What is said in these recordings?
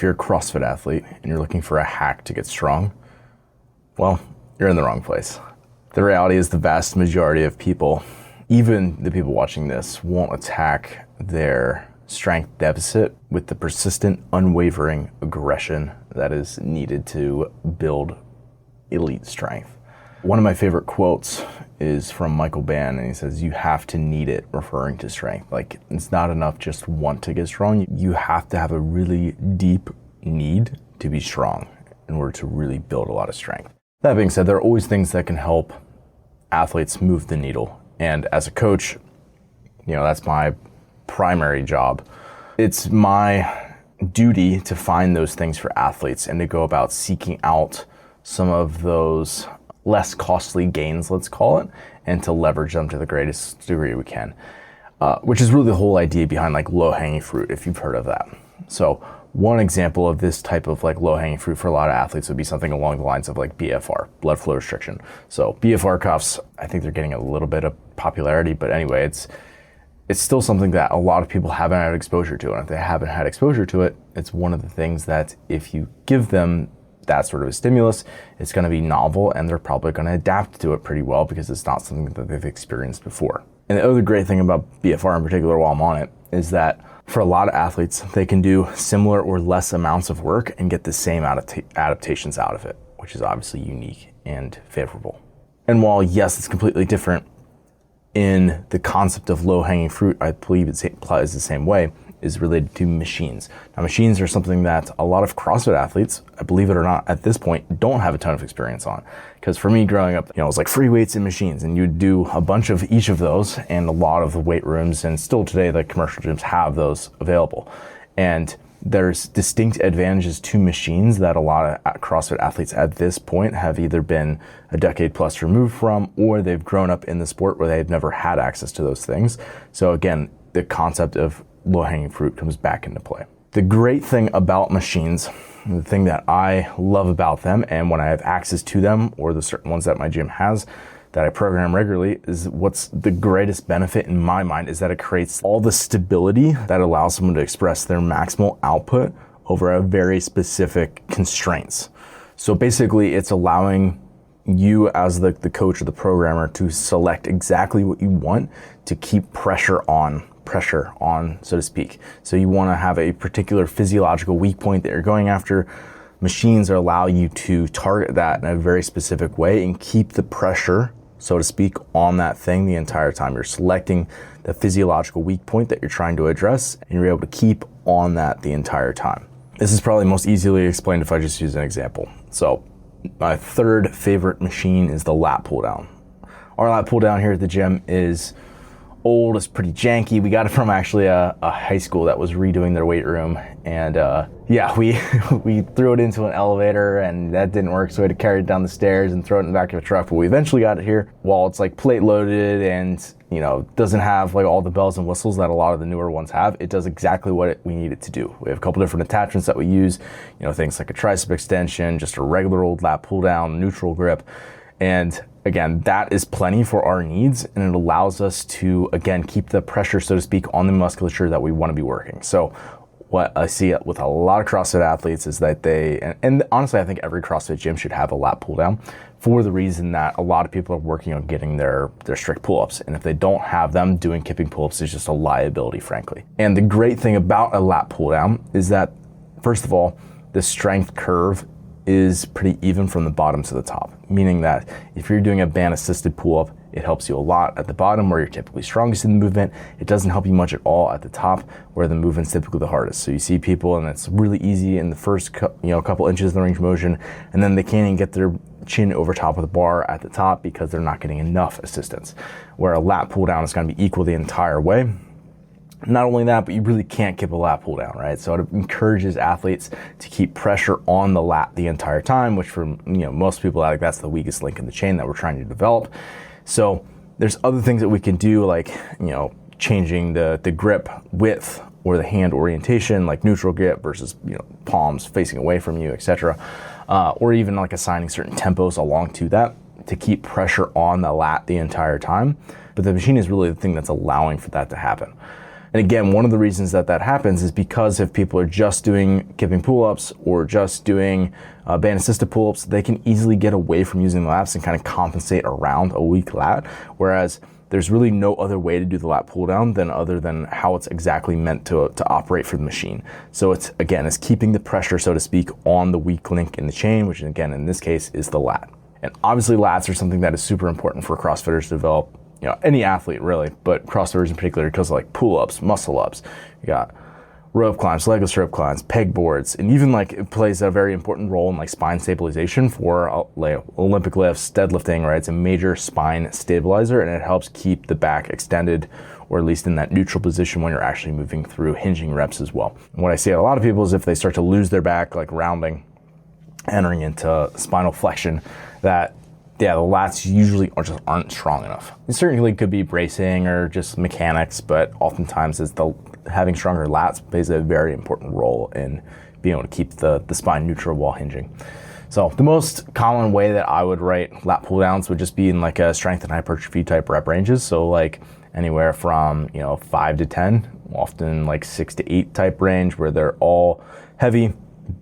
If you're a CrossFit athlete and you're looking for a hack to get strong, well, you're in the wrong place. The reality is the vast majority of people, even the people watching this, won't attack their strength deficit with the persistent, unwavering aggression that is needed to build elite strength. One of my favorite quotes is from Michael Bann, and he says, "You have to need it," referring to strength. Like, it's not enough just want to get strong. You have to have a really deep need to be strong in order to really build a lot of strength. That being said, there are always things that can help athletes move the needle. And as a coach, that's my primary job. It's my duty to find those things for athletes and to go about seeking out some of those less costly gains, let's call it, and to leverage them to the greatest degree we can, which is really the whole idea behind like low-hanging fruit, if you've heard of that. So one example of this type of like low-hanging fruit for a lot of athletes would be something along the lines of like BFR, blood flow restriction. So BFR cuffs, I think they're getting a little bit of popularity, but anyway, it's still something that a lot of people haven't had exposure to. And if they haven't had exposure to it, it's one of the things that if you give them that sort of a stimulus, it's going to be novel and they're probably going to adapt to it pretty well because it's not something that they've experienced before. And the other great thing about BFR in particular, while I'm on it, is that for a lot of athletes, they can do similar or less amounts of work and get the same adaptations out of it, which is obviously unique and favorable. And while yes, it's completely different in the concept of low-hanging fruit, I believe it applies the same way, is related to machines. Now, machines are something that a lot of CrossFit athletes, believe it or not, at this point, don't have a ton of experience on. Because for me growing up, it was like free weights and machines, and you'd do a bunch of each of those, and a lot of the weight rooms, and still today, the commercial gyms have those available. And there's distinct advantages to machines that a lot of CrossFit athletes at this point have either been a decade plus removed from, or they've grown up in the sport where they've never had access to those things. So again, the concept of low-hanging fruit comes back into play. The great thing about machines, the thing that I love about them, and when I have access to them, or the certain ones that my gym has that I program regularly, is what's the greatest benefit in my mind is that it creates all the stability that allows someone to express their maximal output over a very specific constraints. So basically, it's allowing you as the coach or the programmer to select exactly what you want to keep pressure on, so to speak. So you want to have a particular physiological weak point that you're going after. Machines allow you to target that in a very specific way and keep the pressure, so to speak, on that thing the entire time. You're selecting the physiological weak point that you're trying to address, and you're able to keep on that the entire time. This is probably most easily explained if I just use an example. So my third favorite machine is the lat pull down. Our lat pull down here at the gym is old, it's pretty janky. We got it from actually a high school that was redoing their weight room, and we threw it into an elevator and that didn't work, so we had to carry it down the stairs and throw it in the back of a truck. But we eventually got it here. While it's like plate loaded and doesn't have like all the bells and whistles that a lot of the newer ones have, it does exactly what we need it to do. We have a couple different attachments that we use, things like a tricep extension, just a regular old lat pull down, neutral grip, and again, that is plenty for our needs, and it allows us to, again, keep the pressure, so to speak, on the musculature that we want to be working. So what I see with a lot of CrossFit athletes is that and honestly, I think every CrossFit gym should have a lat pull down for the reason that a lot of people are working on getting their strict pull-ups. And if they don't have them, doing kipping pull-ups is just a liability, frankly. And the great thing about a lat pull down is that, first of all, the strength curve is pretty even from the bottom to the top, meaning that if you're doing a band assisted pull-up, it helps you a lot at the bottom where you're typically strongest in the movement. It doesn't help you much at all at the top where the movement's typically the hardest. So you see people and it's really easy in the first couple inches of the range of motion, and then they can't even get their chin over top of the bar at the top because they're not getting enough assistance. Where a lat pull down is going to be equal the entire way. Not only that, but you really can't kip a lat pull down, right? So it encourages athletes to keep pressure on the lat the entire time, which for most people, I think that's the weakest link in the chain that we're trying to develop. So there's other things that we can do, like changing the grip width or the hand orientation, like neutral grip versus palms facing away from you, etc. Or even like assigning certain tempos along to that to keep pressure on the lat the entire time. But the machine is really the thing that's allowing for that to happen. And again, one of the reasons that happens is because if people are just doing kipping pull-ups or just doing band assisted pull-ups, they can easily get away from using the lats and kind of compensate around a weak lat. Whereas there's really no other way to do the lat pull down other than how it's exactly meant to operate for the machine. So it's keeping the pressure, so to speak, on the weak link in the chain, which again, in this case, is the lat. And obviously lats are something that is super important for CrossFitters to develop, any athlete really, but CrossFitters in particular, because of like pull-ups, muscle-ups, you got rope climbs, legless rope climbs, pegboards, and even like it plays a very important role in like spine stabilization for like Olympic lifts, deadlifting, right? It's a major spine stabilizer, and it helps keep the back extended, or at least in that neutral position when you're actually moving through hinging reps as well. And what I see at a lot of people is if they start to lose their back, like rounding, entering into spinal flexion, that the lats usually aren't strong enough. It certainly could be bracing or just mechanics, but oftentimes having stronger lats plays a very important role in being able to keep the spine neutral while hinging. So the most common way that I would write lat pull downs would just be in like a strength and hypertrophy type rep ranges. So like anywhere from 5 to 10, often like 6 to 8 type range, where they're all heavy,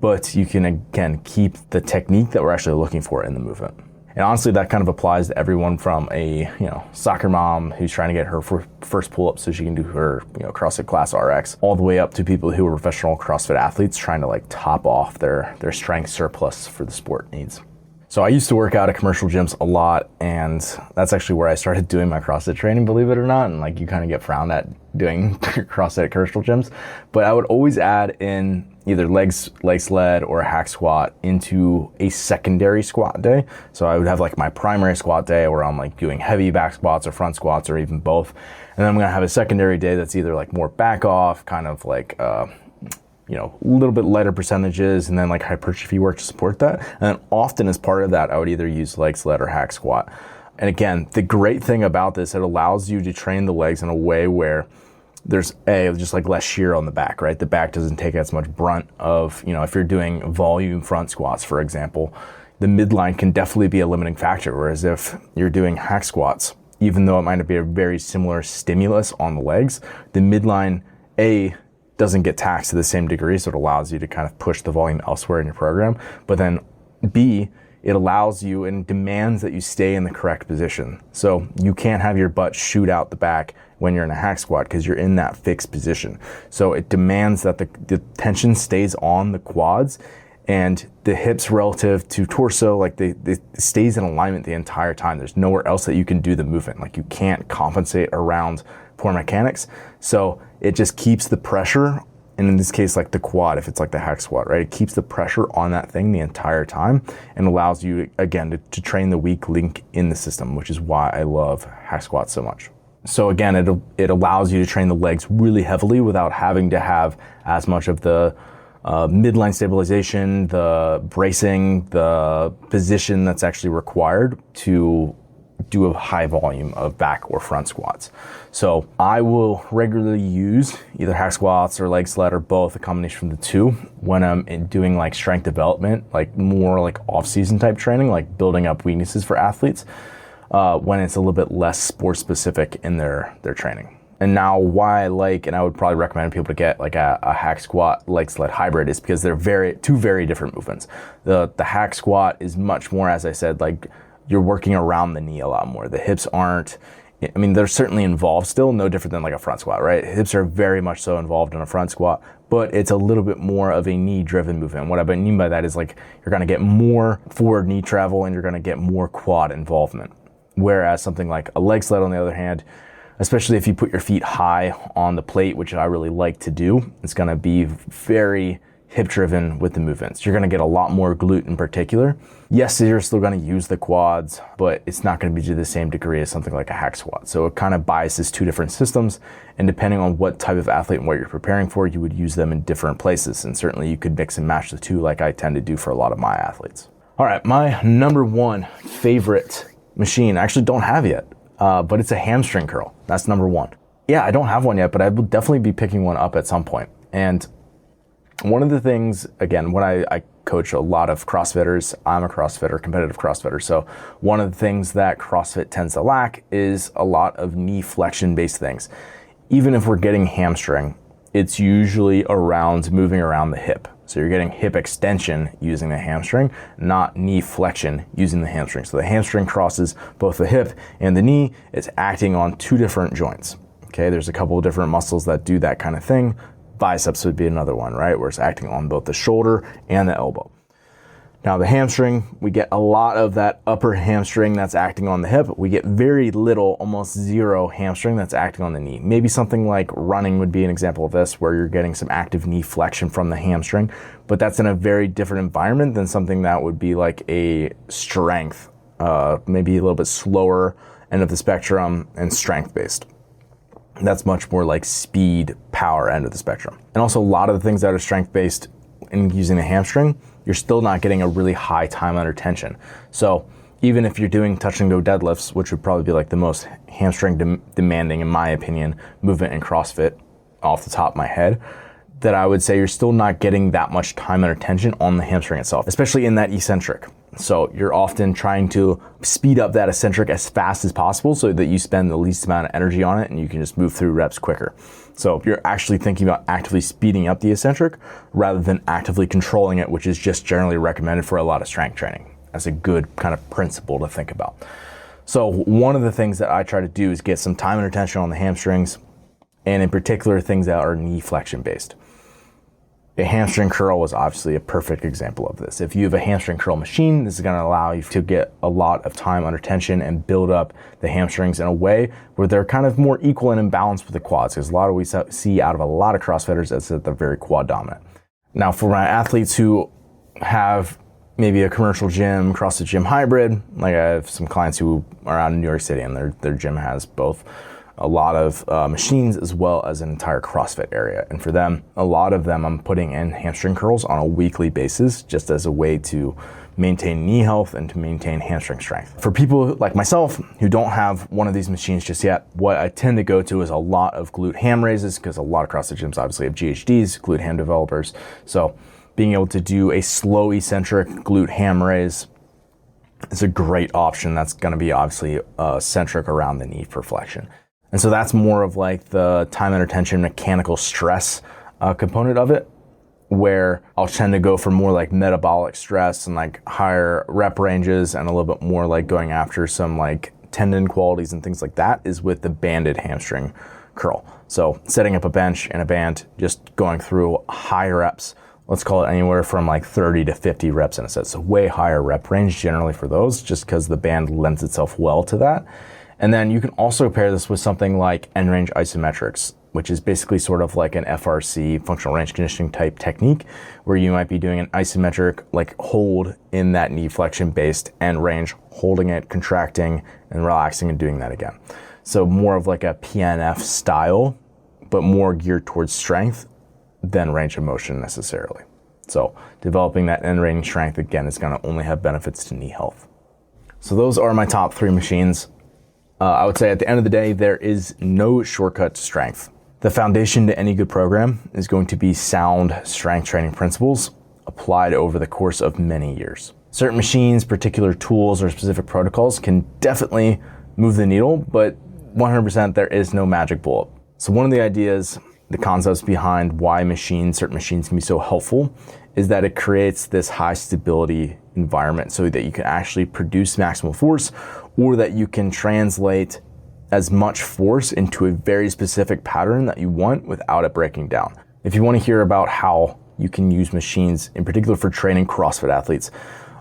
but you can again keep the technique that we're actually looking for in the movement. And honestly, that kind of applies to everyone from a soccer mom who's trying to get her first pull-up so she can do her CrossFit class RX, all the way up to people who are professional CrossFit athletes trying to like top off their strength surplus for the sport needs. So I used to work out at commercial gyms a lot, and that's actually where I started doing my CrossFit training, believe it or not. And like you kind of get frowned at doing CrossFit at commercial gyms, but I would always add in either leg sled or a hack squat into a secondary squat day. So I would have like my primary squat day where I'm like doing heavy back squats or front squats or even both. And then I'm gonna have a secondary day that's either like more back off, kind of like, a little bit lighter percentages, and then like hypertrophy work to support that. And then often as part of that, I would either use leg sled or hack squat. And again, the great thing about this, it allows you to train the legs in a way where there's just like less shear on the back, right? The back doesn't take as much brunt of, if you're doing volume front squats, for example, the midline can definitely be a limiting factor. Whereas if you're doing hack squats, even though it might not be a very similar stimulus on the legs, the midline, doesn't get taxed to the same degree, so it allows you to kind of push the volume elsewhere in your program. But then B, it allows you and demands that you stay in the correct position. So you can't have your butt shoot out the back when you're in a hack squat because you're in that fixed position. So it demands that the tension stays on the quads and the hips relative to torso, like they stays in alignment the entire time. There's nowhere else that you can do the movement. Like you can't compensate around poor mechanics. So it just keeps the pressure, and in this case, like the quad, if it's like the hack squat, right? It keeps the pressure on that thing the entire time and allows you, again, to train the weak link in the system, which is why I love hack squats so much. So again, it allows you to train the legs really heavily without having to have as much of the midline stabilization, the bracing, the position that's actually required to do a high volume of back or front squats. So I will regularly use either hack squats or leg sled or both, a combination of the two, when I'm doing like strength development, like more like off-season type training, like building up weaknesses for athletes, when it's a little bit less sport specific in their training. And now why I like, and I would probably recommend people to get like a hack squat leg sled hybrid, is because they're two very different movements. The hack squat is much more, as I said, like you're working around the knee a lot more. The hips aren't, they're certainly involved still, no different than like a front squat, right? Hips are very much so involved in a front squat, but it's a little bit more of a knee driven movement. What I mean by that is like you're gonna get more forward knee travel and you're gonna get more quad involvement. Whereas something like a leg sled, on the other hand, especially if you put your feet high on the plate, which I really like to do, it's gonna be very hip driven with the movements. You're gonna get a lot more glute in particular. Yes, you're still gonna use the quads, but it's not gonna be to the same degree as something like a hack squat. So it kind of biases two different systems, and depending on what type of athlete and what you're preparing for, you would use them in different places. And certainly you could mix and match the two like I tend to do for a lot of my athletes. All right, my number one favorite machine, I actually don't have yet, but it's a hamstring curl. That's number one. Yeah, I don't have one yet, but I will definitely be picking one up at some point. And one of the things, again, when I coach a lot of CrossFitters, I'm a CrossFitter, competitive CrossFitter. So one of the things that CrossFit tends to lack is a lot of knee flexion based things. even if we're getting hamstring, it's usually around moving around the hip. So you're getting hip extension using the hamstring, not knee flexion using the hamstring. So the hamstring crosses both the hip and the knee. It's acting on two different joints. Okay, there's a couple of different muscles that do that kind of thing. Biceps would be another one, right? Where it's acting on both the shoulder and the elbow. Now the hamstring, we get a lot of that upper hamstring that's acting on the hip. We get very little, almost zero hamstring that's acting on the knee. Maybe something like running would be an example of this, where you're getting some active knee flexion from the hamstring, but that's in a very different environment than something that would be like a strength, maybe a little bit slower end of the spectrum and strength based. That's much more like speed, power end of the spectrum. And also a lot of the things that are strength based in using the hamstring, you're still not getting a really high time under tension. So even if you're doing touch and go deadlifts, which would probably be like the most hamstring demanding, in my opinion, movement in CrossFit off the top of my head, that I would say you're still not getting that much time under tension on the hamstring itself, especially in that eccentric. So you're often trying to speed up that eccentric as fast as possible so that you spend the least amount of energy on it and you can just move through reps quicker. So you're actually thinking about actively speeding up the eccentric rather than actively controlling it, which is just generally recommended for a lot of strength training. That's a good kind of principle to think about. So one of the things that I try to do is get some time under tension on the hamstrings, and in particular things that are knee flexion based. A hamstring curl is obviously a perfect example of this. If you have a hamstring curl machine, this is going to allow you to get a lot of time under tension and build up the hamstrings in a way where they're kind of more equal and in balance with the quads, because a lot of we see out of a lot of CrossFitters is that they're very quad dominant. Now, for my athletes who have maybe a commercial gym, CrossFit gym hybrid, like I have some clients who are out in New York City and their gym has both a lot of machines as well as an entire CrossFit area. And for them, a lot of them I'm putting in hamstring curls on a weekly basis just as a way to maintain knee health and to maintain hamstring strength. For people like myself who don't have one of these machines just yet, what I tend to go to is a lot of glute ham raises, because a lot of CrossFit gyms obviously have GHDs, glute ham developers. So being able to do a slow eccentric glute ham raise is a great option. That's going to be obviously centric around the knee for flexion. And so that's more of like the time under tension mechanical stress component of it, where I'll tend to go for more like metabolic stress and like higher rep ranges and a little bit more like going after some like tendon qualities and things like that is with the banded hamstring curl. So setting up a bench and a band, just going through high reps, let's call it anywhere from like 30 to 50 reps in a set. So way higher rep range generally for those, just because the band lends itself well to that. And then you can also pair this with something like end range isometrics, which is basically sort of like an FRC, functional range conditioning type technique, where you might be doing an isometric like hold in that knee flexion based end range, holding it, contracting and relaxing and doing that again. So more of like a PNF style, but more geared towards strength than range of motion necessarily. So developing that end range strength again is going to only have benefits to knee health. So those are my top 3 machines. I would say at the end of the day, there is no shortcut to strength. The foundation to any good program is going to be sound strength training principles applied over the course of many years. Certain machines, particular tools, or specific protocols can definitely move the needle, but 100% there is no magic bullet. So one of the ideas, the concepts behind why certain machines can be so helpful is that it creates this high stability environment so that you can actually produce maximal force, or that you can translate as much force into a very specific pattern that you want without it breaking down. If you want to hear about how you can use machines, in particular for training CrossFit athletes,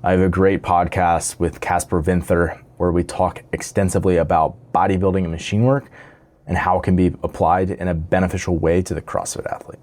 I have a great podcast with Casper Vinther where we talk extensively about bodybuilding and machine work and how it can be applied in a beneficial way to the CrossFit athlete.